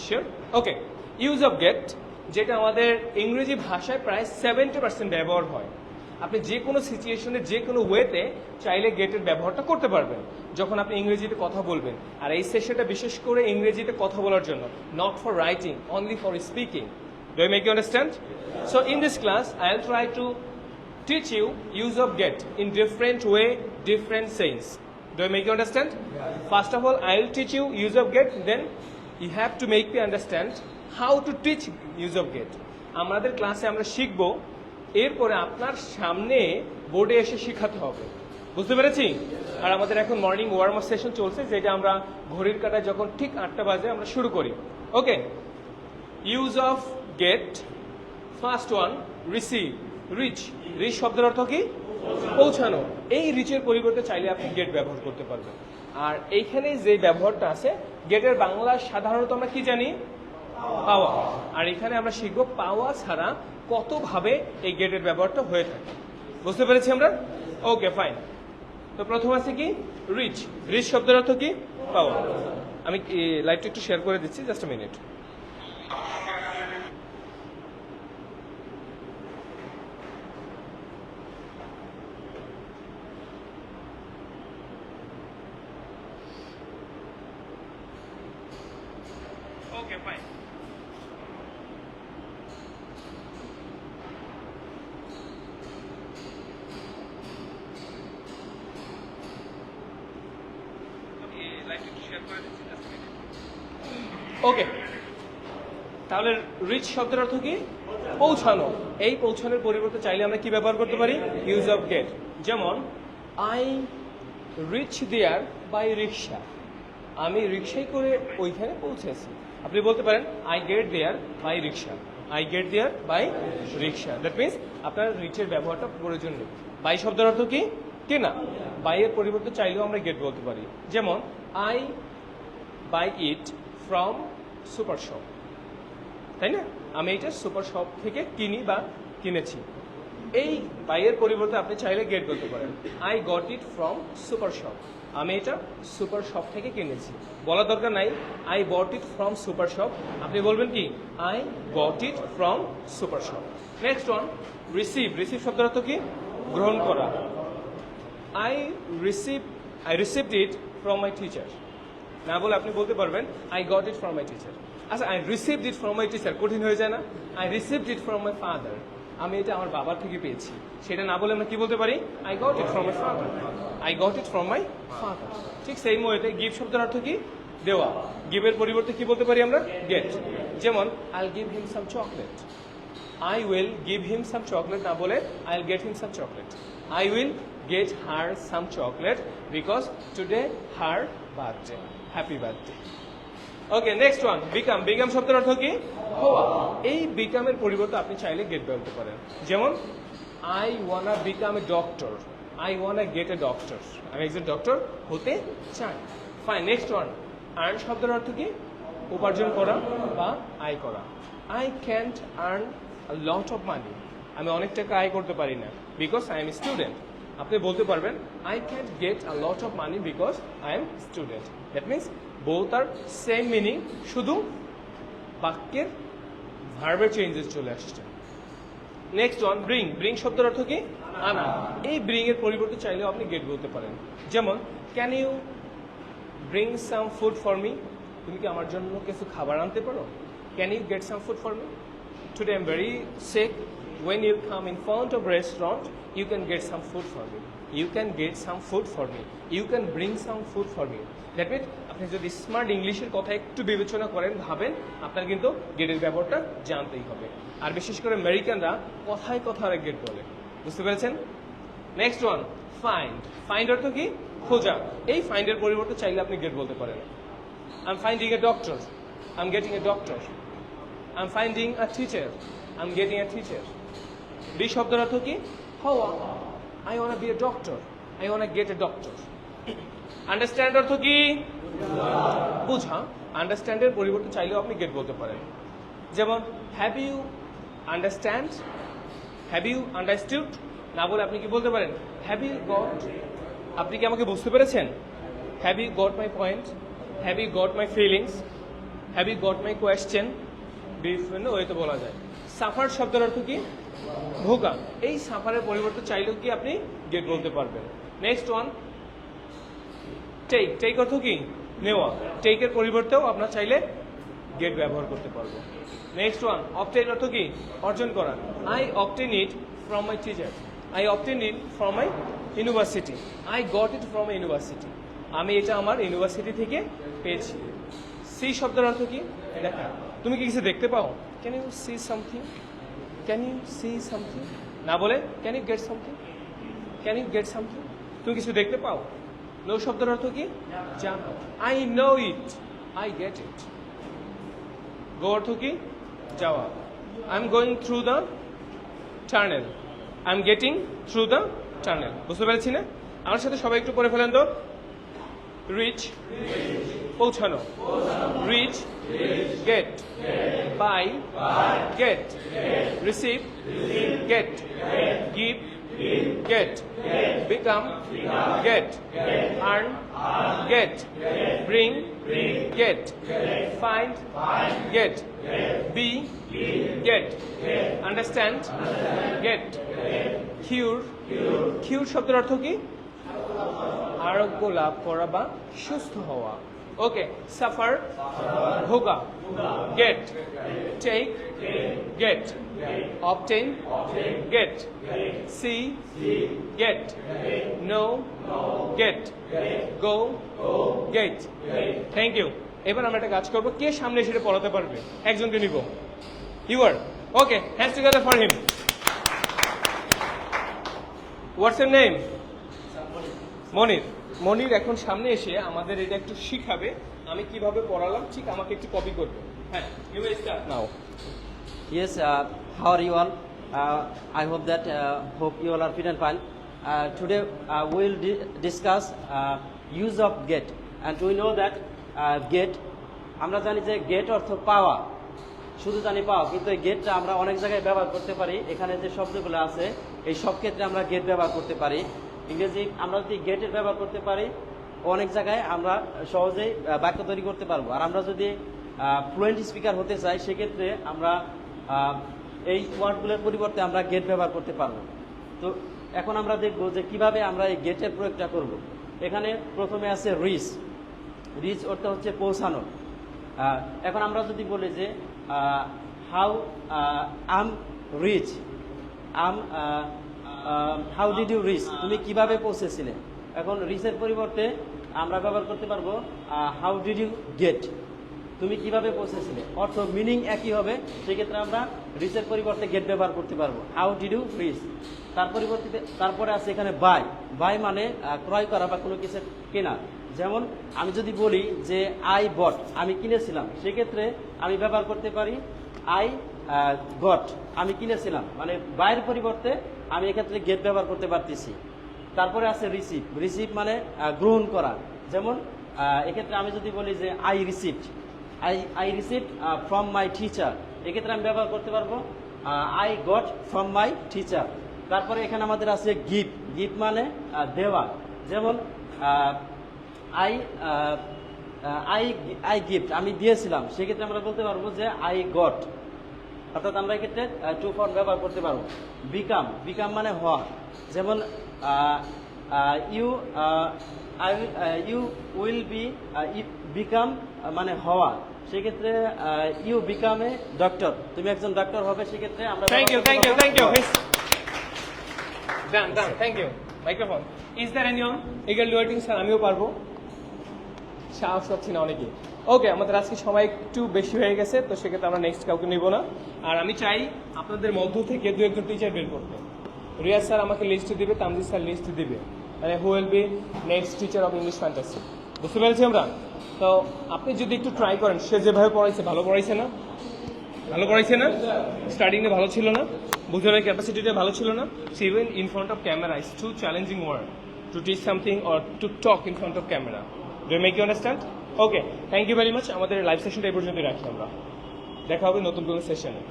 Sure? Okay, use of get, যেটা আমাদের ইংরেজি ভাষায় প্রায় 70% ব্যবহার হয়। আপনি যে কোনো সিচুয়েশনে যে কোনো ওয়েতে চাইলে গেটের ব্যবহারটা করতে পারবেন যখন আপনি ইংরেজিতে কথা বলবেন। আর এই সেশনটা বিশেষ করে ইংরেজিতে কথা বলার জন্য, not for writing, only for speaking. Do I make you understand? So in this class I will try to teach you use of get in different way, different sense. Do I make you understand? First of all, I will teach you use of get, then you have to make me understand how to teach use of get. আমাদের ক্লাসে আমরা শিখবো, এরপরে আপনার সামনে বোর্ডে এসে শেখাতে হবে। বুঝতে পেরেছি? আর আমাদের এখন মর্নিং ওয়ার্ম আপ সেশন চলছে, যেটা আমরা ঘড়ির কাঁটায় যখন ঠিক 8টা বাজে আমরা শুরু করি। Okay, use of get. First one, receive. Reach, reach শব্দের অর্থ কি? পৌঁছানো। এই রিচের পরিবর্তে চাইলে আপনি গেট ব্যবহার করতে পারবেন। আর এইখানে যে ব্যবহারটা আছে, গেটের বাংলা সাধারণত আমরা কি জানি? পাওয়া। আর এখানে আমরা শিখবো পাওয়া ছাড়া কতভাবে এই গেটের ব্যবহারটা হয়ে থাকে। বুঝতে পেরেছি আমরা? ওকে, ফাইন। তো প্রথম আছে কি? রিচ। রিচ শব্দের অর্থ কি? পাওয়া। আমি লাইভটা একটু শেয়ার করে দিচ্ছি, just a minute. Okay, fine. ওকে, তাহলে রিচ শব্দের অর্থ কি? পৌঁছানো। এই পৌঁছানোর পরিবর্তে চাইলে আমরা কি ব্যবহার করতে পারি? Use of get. যেমন I reach there by rickshaw. আমি রিক্সায় করে ওইখানে পৌঁছেছি। আপনি বলতে পারেন I get there by rickshaw. I get there by rickshaw. That means আপনার রিচের ব্যবহারটা প্রয়োজন নেই। বাই শব্দের অর্থ কি? কেনা। বাইয়ের পরিবর্তে চাইলেও আমরা গেট বলতে পারি। যেমন I buy it from super shop. তাই না? আমি এটা সুপার শপ থেকে কিনি বা কিনেছি। এই বাইয়ের পরিবর্তে আপনি চাইলে গেট বলতে পারেন। I got it from super shop. আমি এটা সুপার শপ থেকে কিনেছি। বলার দরকার নাই I bought it from super shop. আপনি বলবেন কি? I got it from super shop. Next one, receive. Receive শব্দের অর্থ কি? গ্রহণ করা। I received it from my teacher. না বলে আপনি বলতে পারবেন I got it from my teacher. আচ্ছা, I received it from my teacher কঠিন হয়ে যায় না? I received it from my father. আমি এটা আমার বাবার থেকে পেয়েছি। সেটা না বলে আমরা কি বলতে পারি? I got it from my father. I got it from my father. ঠিক সেই ওয়েতে গিভ শব্দের অর্থ কি? দেওয়া। গিভের পরিবর্তে কি বলতে পারি আমরা? গেট। যেমন I will give him some chocolate. I will give him some chocolate না বলে I will get him some chocolate. I will get her some chocolate because today her birthday. Happy birthday. Okay, next one, become. Become শব্দের অর্থ কি? হওয়া। এই বিকামের পরিবর্তে আপনি চাইলে গেট বলতে পারেন। যেমন I wanna become a doctor. I wanna gate a doctor. আমি একজন ডক্টর হতে চাই। ফাইন, নেক্সট ওয়ান, আর্ন শব্দের অর্থ কি? উপার্জন করা বা আয় করা। I can't earn a lot of মানি। আমি অনেক টাকা আয় করতে পারি না বিকজ আই এম স্টুডেন্ট। আপনি বলতে পারবেন I can't get a lot of money because I am student. That means both are same meaning, শুধু বাক্যের ভার্বের চেঞ্জেস চলে আসছে। Next one, bring. ব্রিং শব্দের অর্থ কি? আনা। এই ব্রিং এর পরিবর্তে চাইলেও আপনি গেট বলতে পারেন। যেমন can you bring some food for me. তুমি কি আমার জন্য কিছু খাবার আনতে পারো? Can you get some food for me? Today I am very sick. When you come in front of restaurant, you can get some food for me. You can get some food for me. You can bring some food for me. That means আপনি যদি smart ইংলিশের কথা একটু বিবেচনা করেন, ভাবেন, আপনার কিন্তু গেটের ব্যবহারটা জানতেই হবে। আর বিশেষ করে আমেরিকানরা কথায় কথায় গেট বলে। বুঝতে পেরেছেন? Next one, find. ফাইন্ড অর্থ কি? খোঁজা। এই ফাইন্ডের পরিবর্তে চাইলে আপনি গেট বলতে পারেন। I am finding a doctor. I am getting a doctor. I am finding a teacher. I am getting a teacher. Be শব্দের অর্থ কি? হওয়া। I want be a doctor. I want get a doctor. Understand অর্থ কি? বুঝা। আন্ডারস্ট্যান্ডের পরিবর্তে চাইলেও আপনি গেট বলতে পারেন। যেমন have you understand. Have you understood না বলে আপনি কি বলতে পারেন? Have you got. আপনি কি আমাকে বুঝতে পেরেছেন? Have you got my point? Have you got my feelings? Have you got my question বিভিন্ন ওয়েতে বলা যায়। সাফার শব্দের অর্থ কি? ভোগা। এই সাফারের পরিবর্তে চাইলেও কি আপনি গেট বলতে পারবেন। Next one, take. টেক অর্থ কি? নেওয়া। টেকের পরিবর্তেও আপনার চাইলে গেট ব্যবহার করতে পারবো। নেক্সট ওয়ান, অবটেন অর্থ কি? অর্জন করা। I obtain it from my teacher. I obtain it from my university. I got it from my university. আমি এটা আমার ইউনিভার্সিটি থেকে পেয়েছি। সি শব্দের অর্থ কি? দেখা। তুমি কি কিছু দেখতে পাও? Can you see something? Can you see something? না বলে can you get something? Can you get something? তুমি কিছু দেখতে পাও? নো শব্দের অর্থ কি? জানো। I know it, I get it. Go অর্থ কি? যাওয়া। I am going through the tunnel. I am getting through the tunnel. বুঝতে পেরেছি না? আমার সাথে সবাই একটু পড়ে ফেলেন তো। রিচ, পৌঁছানো। Reach, get. Buy, get. Receive, get. Give, get. Become, get. Earn, get. Bring, get. Find, get. Be, get. Understand, get. Cure, cure শব্দের অর্থ কি? আরোগ্য লাভ করা বা সুস্থ হওয়া। ওকে, সাফার, ভোগা। Get, take, get. Obtain, get. See, get. Know, get. Go, get. Thank you. এবার আমরা একটা কাজ করবো, কে সামনে এসে পড়াতে পারবে? একজনকে নিব। You are okay, hands together for him. What's your name? Monir. Monir এখন সামনে এসে আমাদের এটা একটু শিখাবে, আমি কিভাবে পড়ালাম ঠিক আমাকে একটু কপি করবে। হ্যাঁ, you will start now. Yes, how are you all? I hope that hope you all are fit and fine. Today we will discuss use of get, and we know that get, আমরা জানি যে get অর্থ পাওয়া, শুধু জানি পাওয়া, কিন্তু এই গেটটা আমরা অনেক জায়গায় ব্যবহার করতে পারি। এখানে যে শব্দগুলো আছে এই সব ক্ষেত্রে আমরা গেট ব্যবহার করতে পারি। ইংরেজি আমরা যদি গেটের ব্যবহার করতে পারি অনেক জায়গায় আমরা সহজেই বাক্য তৈরি করতে পারবো। আর আমরা যদি ফ্লুয়েন্ট স্পিকার হতে চাই সেক্ষেত্রে আমরা এই ওয়ার্ডগুলোর পরিবর্তে আমরা গেট ব্যবহার করতে পারবো। তো এখন আমরা দেখব যে কিভাবে আমরা এই গেটের প্রয়োগটা করব। এখানে প্রথমে আছে রিচ। রিচ অর্থ হচ্ছে পৌঁছানো। এখন আমরা যদি বলি যে how am reach, how did you reach, তুমি কিভাবে পৌঁছেছিলে। এখন রিচের পরিবর্তে আমরা ব্যবহার করতে পারবো হাউ ডিড ইউ গেট, তুমি কিভাবে পৌঁছেছিলে। অর্থ মিনিং একই হবে, সেক্ষেত্রে আমরা রিচের পরিবর্তে গেট ব্যবহার করতে পারবো। How did you reach. তার পরিবর্তে তারপরে আছে এখানে বাই। বাই মানে ক্রয় করা বা কোনো কিছু কেনা। যেমন আমি যদি বলি যে আই বট, আমি কিনেছিলাম, সেক্ষেত্রে আমি ব্যবহার করতে পারি আই গট, আমি কিনেছিলাম। মানে বাইয়ের পরিবর্তে আমি এক্ষেত্রে গেট ব্যবহার করতে পারতেছি। তারপরে আছে রিসিভ। রিসিভ মানে গ্রহণ করা। যেমন এক্ষেত্রে আমি যদি বলি যে I received, I received from my teacher, এক্ষেত্রে আমি ব্যবহার করতে পারবো I got from my teacher. তারপরে এখানে আমাদের আছে গিফট। গিফট মানে দেওয়া। যেমন আই আই গিফট, আমি দিয়েছিলাম, সেক্ষেত্রে আমরা বলতে পারবো যে আই গট। অর্থাৎ আমরা এক্ষেত্রে টু ফর্ম ব্যবহার করতে পারবো। বিকাম, বিকাম মানে হওয়া। যেমন you you will be, become মানে হওয়া, সেক্ষেত্রে ইউ বিকাম এ ডক্টর, তুমি একজন ডক্টর হবে, সেক্ষেত্রে আমরা thank you, thank you, thank you. Done done, thank you. Microphone. Is there anyone এগার ডুয়েটিং? স্যার আমিও পারবো, সাহস পাচ্ছি না অনেকে। ওকে, আমাদের আজকে সময় একটু বেশি হয়ে গেছে, তো সেক্ষেত্রে আমরা নেক্সট কাউকে নিব না। আর আমি চাই আপনাদের মধ্য থেকে দু একজন টিচার বের করতে। রিয়াজ স্যার আমাকে লিস্ট দিবে, তামজিদ স্যার লিস্ট দিবে, মানে who will be next teacher of English fantasy. বুঝতে পেরেছি আমরা? তো আপনি যদি একটু ট্রাই করেন, সে যেভাবে পড়াইছে ভালো পড়াইছে না? ভালো পড়াইছে না? স্টাডিংয়ে ভালো ছিল না? বোঝানোর ক্যাপাসিটিটা ভালো ছিল না? So even in front of camera is too challenging word to teach something or to talk in front of camera. Do make you understand? Okay, thank you very much. আমাদের লাইভ সেশনটা এই পর্যন্তই রাখি আমরা। দেখা হবে নতুন কোনো সেশনে।